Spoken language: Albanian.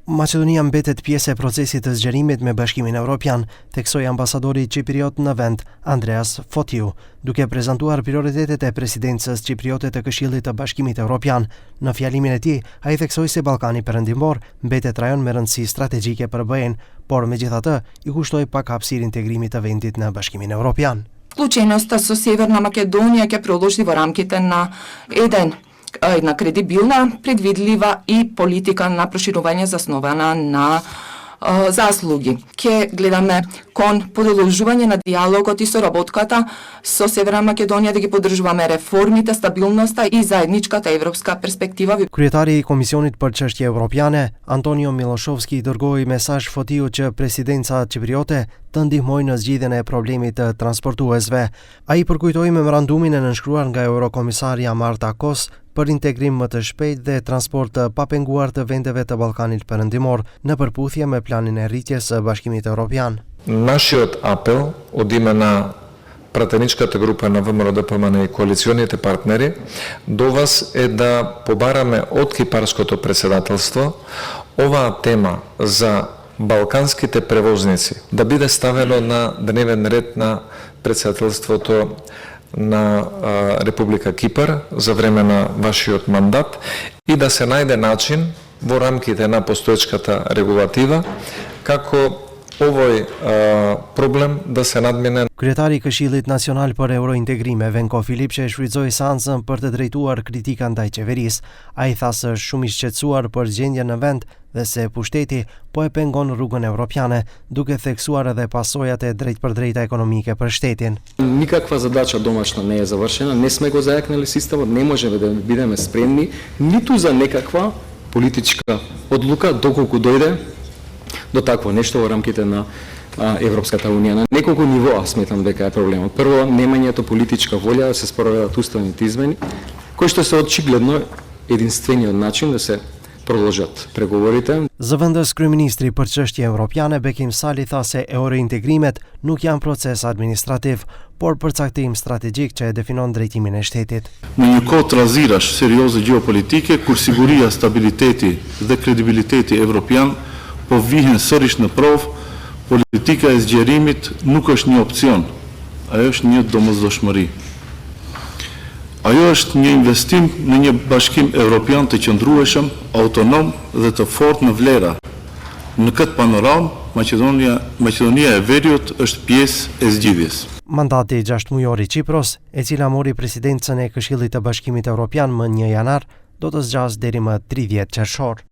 Maqedonia mbetet pjesë e procesit të zgjerimit me Bashkimin Evropian, theksoi ambasadori Cipriot në vend, Andreas Fotiu, duke prezantuar prioritetet e presidencës cipriote të Këshillit të Bashkimit Evropian. Në fjalimin e tij, ai theksoi se Ballkani Perëndimor mbetet rajon me rëndësi strategjike për BE-n, por megjithatë i kushtoi pak hapësirë integrimit të vendit në Bashkimin Evropian. Случајноста со Северна Македонија ќе продолжи во рамките на една кредибилна, предвидлива и политика на проширување заснована на заслуги. Ќе гледаме кон продолжување на диалогот и соработката со Северна Македонија да ги поддржуваме реформите, стабилноста и заедничката европска перспектива. Kryetari i Komisionit për Çështje Evropiane, Antonio Miloshovski, dërgoi mesazh Fotiu që presidenca cipriote të ndihmojë në zgjidhjen e problemit të transportuesve. Ai përkujtoi memorandumin e nënshkruar nga Eurokomisaria Marta Kos për integrim më të shpejt dhe transport të papenguar të vendeve të Ballkanit Perëndimor në përputhje me planin e rritjes së Bashkimit Evropian. Нашиот апел од име на пратеничката група на ВМРО-ДПМН и коалиционите партнери до вас е да побараме од кипарското председателство оваа тема за балканските превозници да биде ставено на дневен ред на председателството на Република Кипар за време на вашиот мандат и да се најде начин во рамките на постоечката регулатива како ovoj problem da se nadmine. Kryetari i Këshillit Nacional për Eurointegrime, Venko Filipçe, shfrytëzoi seancën për të drejtuar kritika ndaj qeverisë. Ai tha se është shumë i shqetësuar për gjendjen në vend dhe se pushteti po e pengon rrugën evropiane, duke theksuar edhe pasojat e drejtpërdrejta ekonomike për shtetin. Никаква задача домашна не е завршена, не сме го зајакнали системот, не можеме да бидеме спремни ниту за некаква политичка одлука доколку дојде до такво нешто во рамките на Европската унија. На неколку нивоа сметам дека е проблемот. Прво, немањето политичка волја да се спроведат уставните измени, кои што се очигледно единствениот начин да се продолжат преговорите. Zëvendës kryeministri për çështje evropiane Bekim Sali tha se eurointegrimet nuk janë proces administrativ, por përcaktim strategjik që e definon drejtimin e shtetit. Në një kohë trazirash serioze gjeopolitike, kur siguria, stabiliteti dhe kredibiliteti evropian po vihen sërish në provë, politika e zgjerimit nuk është një opcion, ajo është një domosdoshmëri. Ajo është një investim në një bashkim evropian të qëndrueshëm, autonom dhe të fortë në vlera. Në këtë panoramë, Maqedonia e Veriut është pjesë e zgjidhjes. Mandati 6 mujor i Çipros, e cila mori presidencën e Këshillit të Bashkimit Evropian më 1 janar, do të zgjas deri më 30 qershor.